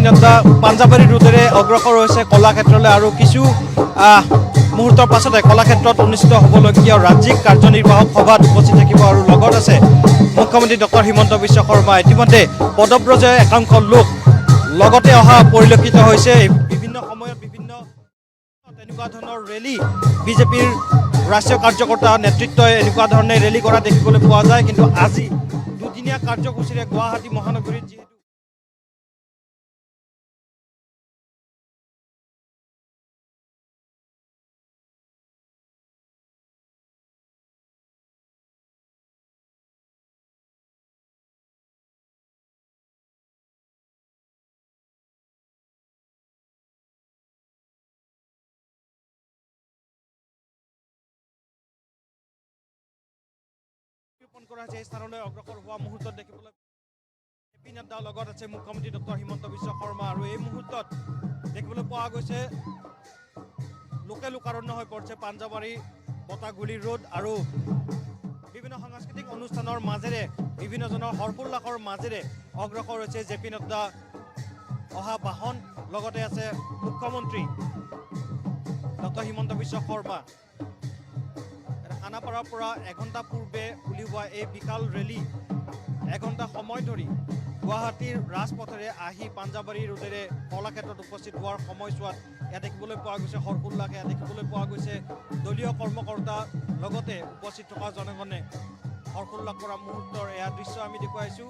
নড্ডা পাঞ্জাবাৰী ৰোডেৰে অগ্ৰসৰ হৈছে কলাক্ষেত্ৰলৈ আৰু কিছু মুহূৰ্তৰ পাছতে কলাক্ষেত্ৰত অনুষ্ঠিত হ'বলগীয়া ৰাজ্যিক কাৰ্যনিৰ্বাহক সভাত উপস্থিত থাকিব আৰু লগত আছে মুখ্যমন্ত্ৰী ডক্টৰ হিমন্ত বিশ্ব শৰ্মা। ইতিমধ্যে পদব্ৰজে একাংশ লোক লগতে অহা পৰিলক্ষিত হৈছে। বিভিন্ন সময়ত বিভিন্ন এনেকুৱা ধৰণৰ ৰেলী বিজেপিৰ ৰাষ্ট্ৰীয় কাৰ্যকৰ্তা নেতৃত্বই এনেকুৱা ধৰণে ৰেলী কৰা দেখিবলৈ পোৱা যায়। কিন্তু আজি দুদিনীয়া কাৰ্যসূচীৰে গুৱাহাটী মহানগৰীত যিহেতু কৰা হৈছে, এই স্থানলৈ অগ্ৰসৰ হোৱা মুহূৰ্তত দেখিবলৈ জেপি নাড্ডাৰ লগত আছে মুখ্যমন্ত্ৰী ডক্টৰ হিমন্ত বিশ্ব শৰ্মা আৰু এই মুহূৰ্তত দেখিবলৈ পোৱা গৈছে লোকে লোকাৰণ্য হৈ পৰিছে পাঞ্জাবাৰী বতাগুলি ৰোড আৰু বিভিন্ন সাংস্কৃতিক অনুষ্ঠানৰ মাজেৰে বিভিন্নজনৰ হৰ্ষোল্লাসৰ মাজেৰে অগ্ৰসৰ হৈছে জেপি নাড্ডা অহা বাহন। লগতে আছে মুখ্যমন্ত্ৰী ডক্টৰ হিমন্ত বিশ্ব শৰ্মা। খানাপাৰাৰ পৰা এঘণ্টা পূৰ্বে উলিওৱা এই বিশাল ৰেলী এঘণ্টা সময় ধৰি গুৱাহাটীৰ ৰাজপথেৰে আহি পাঞ্জাবাৰী ৰোডেৰে কলাক্ষেত্ৰত উপস্থিত হোৱাৰ সময়ছোৱাত ইয়াত দেখিবলৈ পোৱা গৈছে হৰ্ষোল্লাস। ইয়াত দেখিবলৈ পোৱা গৈছে দলীয় কৰ্মকৰ্তা লগতে উপস্থিত থকা জনগণে হৰ্ষোল্লাস কৰা মুহূৰ্তৰ এয়া দৃশ্য আমি দেখুৱাইছোঁ।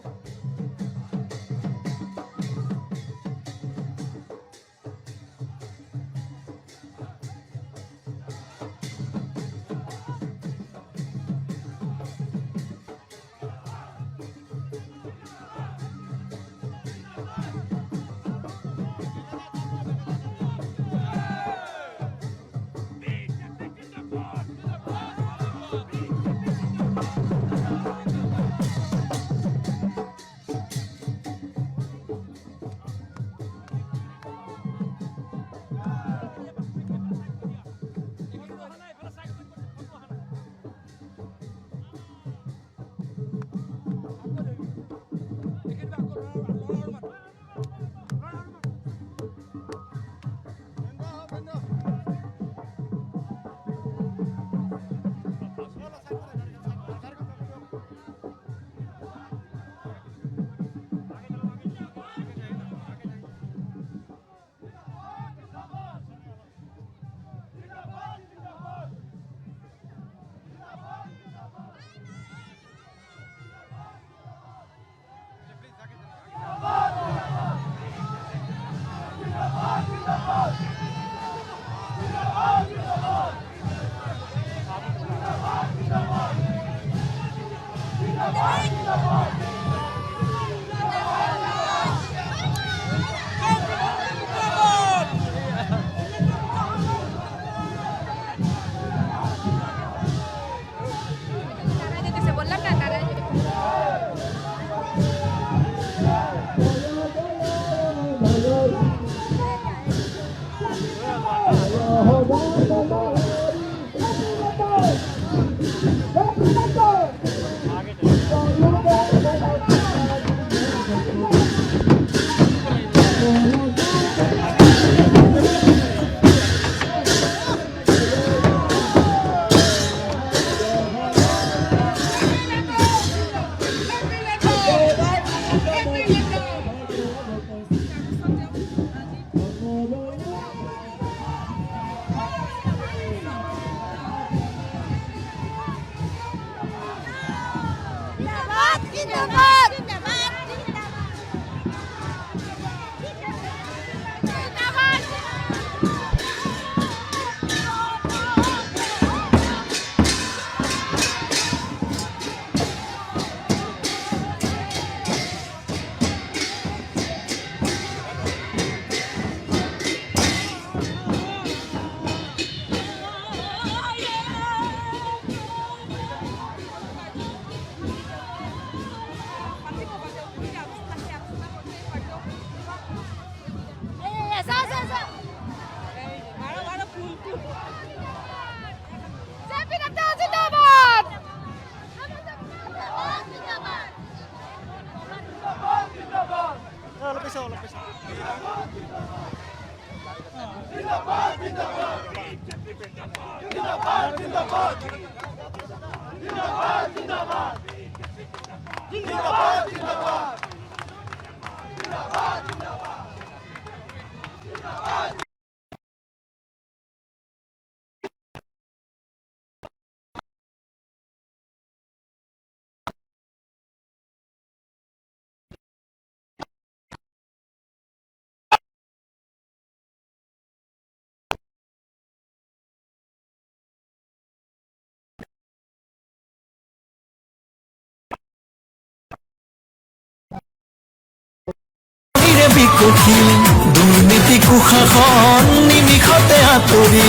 বিকশিল দুৰ্নীতি কুশাসন নিমিষতে আঁতৰি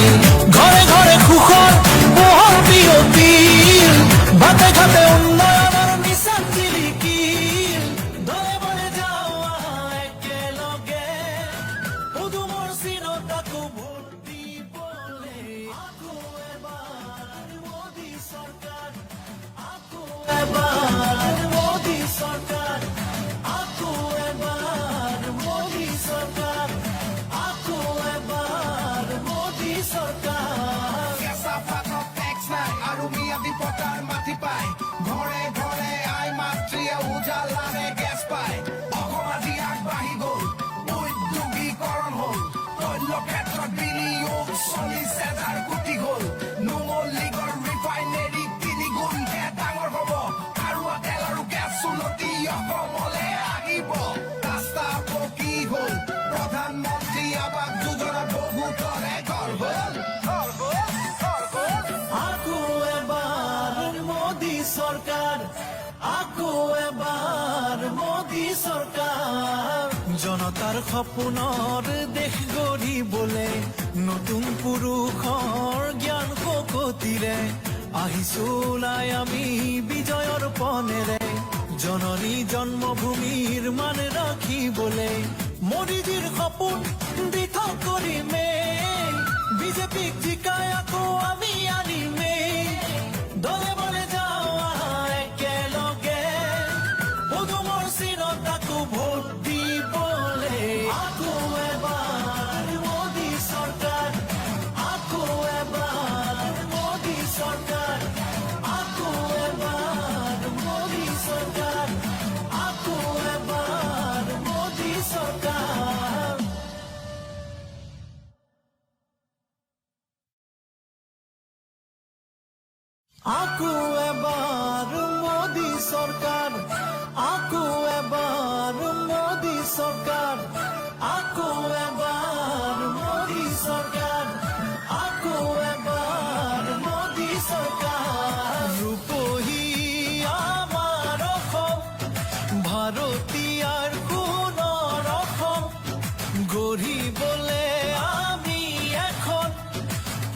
ঘৰে ঘৰে সুখৰ পোহৰ বিয়পিল বাটে ঘাটে উন্নয়নৰ নিচান জিলিকিল দলে বলে যাওঁ একেলগে পদুমৰ চিৰতাকো ভোট দিবলৈ আকৌ এবাৰ মোদী চৰকাৰ আকৌ এবাৰ মোদী চৰকাৰ আকৌ এবাৰ মোদী চৰকাৰ আকৌ এবাৰ মোদী চৰকাৰ কেঁচা পাতত টেক্স নাই আৰু মিয়াদি পটাৰ মাটি পায় ঘৰে ঘৰে আই মাতৃয়ে উজালাৰে গেছ পায় অসমবাদী আগবাঢ়ি গ'ল উদ্যোগীকৰণ হ'ল তৈল ক্ষেত্ৰত বিনিয়োগ 40,000 কোটি হ'ল নুমলীগড় ৰিফাইনেৰী 3 গুণহে ডাঙৰ হ'ব খাৰুৱা তেল আৰু গেছ উন্নতি অসমলে আহিব ৰাস্তা পকী হ'ল প্ৰধানমন্ত্ৰী আৱাস যোজনা বহুতৰে ঘৰ হ'ল আকৌ এবাৰ মোদী চৰকাৰ আকৌ এবাৰ মোদী চৰকাৰ জনতাৰ সপোনৰ দেশ গঢ়িবলে নতুন পুৰুষৰ জ্ঞান শকতিৰে আহিছো ওলাই আমি বিজয়ৰ পনেৰে জননী জন্মভূমিৰ মান ৰাখিবলে মোদীজীৰ সপোন বৃথা কৰিমে বিজেপিক জিকাই আকৌ আমি আনিমে দলে বলে যাওঁ একেলগে পদুমৰ চিৰতাকো ভোট দিবলে আকৌ এবাৰ মোদী চৰকাৰ আকৌ এবাৰ মোদী চৰকাৰ আকৌ এবাৰ মোদী চৰকাৰ আকৌ এবাৰ মোদী চৰকাৰ আকৌ এবাৰ মোদী চৰকাৰ আকৌ এবাৰ মোদী চৰকাৰ আকৌ এবাৰ মোদী চৰকাৰ আকৌ এবাৰ মোদী চৰকাৰ ৰূপহী আমাৰ অসম ভাৰতীয়াৰ সোণৰ অসম গঢ়িবলে আমি এখন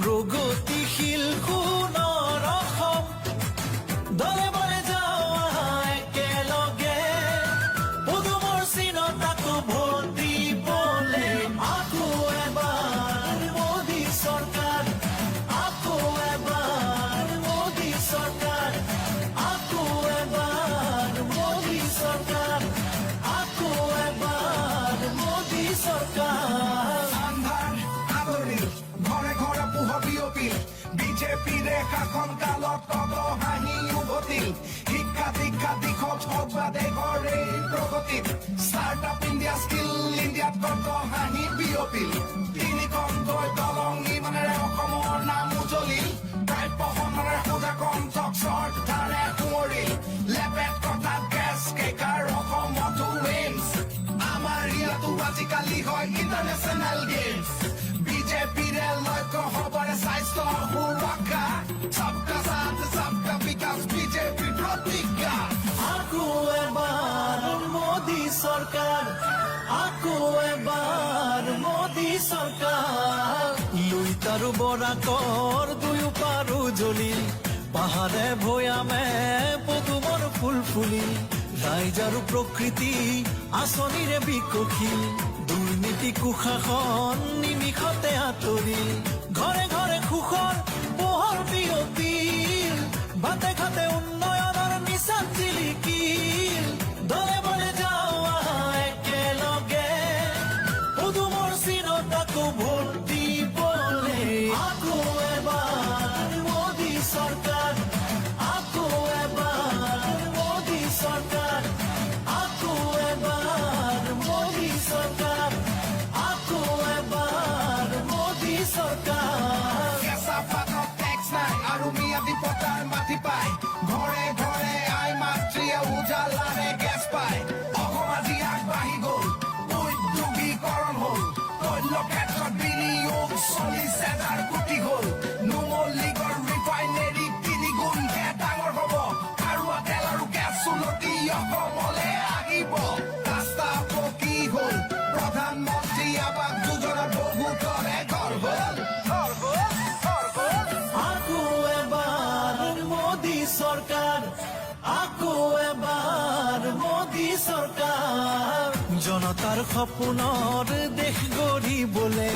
প্ৰগতিশীল সোণৰ অসম দলে বলে যাওঁ একেলগে পদুমৰ চিৰতাকো ভোট দিবলে আকৌ এবাৰ মোদী চৰকাৰ আকৌ এবাৰ মোদী চৰকাৰ আকৌ এবাৰ মোদী চৰকাৰ আকৌ এবাৰ মোদী চৰকাৰ আন্ধাৰ আদৰি ঘৰে ঘৰে পোহৰ বিয়পিল বিজেপিৰে শাসন কালত কত হাঁহি উভতিল শিক্ষা দীক্ষা দিশত হওক বা দেশৰ এই প্ৰগতিত ষ্টাৰ্টআপ ইণ্ডিয়া স্কিল ইণ্ডিয়াত কত হাঁহি বিয়পিল তিনিখনকৈ দলং ইমানেৰে অসমৰ নাম উজলিল প্ৰাপ্যখনৰে সোজা কণ্ঠক চৰ্দাৰে সোঁৱৰিল লেপেট কথাত গেছ কেকাৰ অসমতো এইমছ আমাৰ ইয়াতো আজিকালি হয় ইণ্টাৰনেশ্যনেল গেমছ বিজেপিৰে লক্ষ্য হবৰে স্বাস্থ্য সুৰক্ষা সবকা সাথ সবকা বিকাশ বিজেপি প্ৰতিজ্ঞা আকৌ এবাৰ মোদী চৰকাৰ আকৌ এবাৰ মোদী চৰকাৰ লুইতাৰু বৰাকৰ দুয়ো পাৰো জ্বলিল পাহাৰে ভৈয়ামে পদুমৰ ফুল ফুলিল ৰাইজ আৰু প্ৰকৃতি আঁচনিৰে বিকশিল দুৰ্নীতি কুশাসন নিমিষতে আঁতৰি ঘৰে ঘৰে সুখৰ পোহৰ বিয়পিল বাটে ঘাটে উন্নয়নৰ নিচান জিলিকিল দলে বলে যাওঁ একেলগে পদুমৰ চিৰতাকো ভোট দিবলে আকৌ এবাৰ মোদী চৰকাৰ আকৌ এবাৰ আৰু মিয়াদি পতাৰ মাটি পায় ঘৰে ঘৰে আই মাতৃয়ে উজালাৰে গেছ পায় অসম আজি আগবাঢ়ি গ'ল উদ্যোগীকৰণ হ'ল তৈল ক্ষেত্ৰত বিনিয়োগ 40,000 কোটি হ'ল নুমলীগড় ৰিফাইনেৰী 3 গুণহে ডাঙৰ হ'ব খাৰুৱা তেল আৰু গেছ উন্নতি অসমলৈ আহিব ৰাস্তা পকী হ'ল প্ৰধানমন্ত্ৰী আৱাস যোজনাত বহুতৰে ঘৰ হ'ল আকৌ এবাৰ মোদী চৰকাৰ আকৌ এবাৰ মোদী চৰকাৰ জনতাৰ সপোনৰ দেশ গঢ়িবলে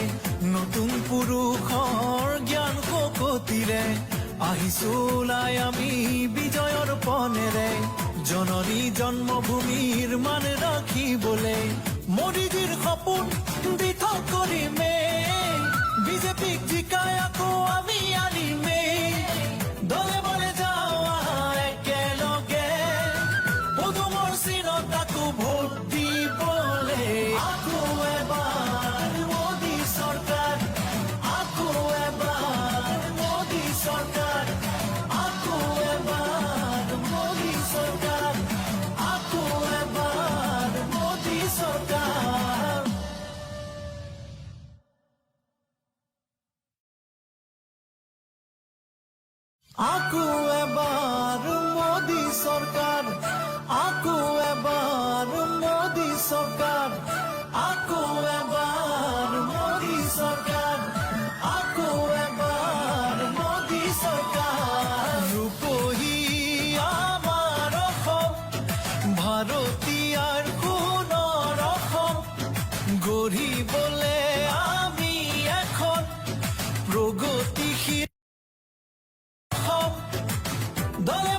নতুন পুৰুষৰ জ্ঞান শক্তিৰে আহিছো ওলাই আমি বিজয়ৰ পনেৰে জননী জন্মভূমিৰ মান ৰাখিবলে মোদীজীৰ সপোন দিঠক কৰিমে বিজেপিক জিকাই আকৌ আমি আনিমে দলে বলে যাওঁ আহা একেলগে পদুমৰ চিনত আকৌ ভোট দিবলে আকৌ এবাৰ মোদী চৰকাৰ আকৌ এবাৰ মোদী চৰকাৰ আকৌ এবাৰ মোদী চৰকাৰ আকৌ এবাৰ মোদী চৰকাৰ আকৌ এবাৰ মোদী চৰকাৰ আকৌ এবাৰ মোদী চৰকাৰ আকৌ এবাৰ মোদী চৰকাৰ আকৌ এবাৰ মোদী চৰকাৰ ৰূপহী আমাৰ অসম ভাৰতীয়াৰ সোণৰ অসম গঢ়িবলে আমি এখন প্ৰগতিশীল দলে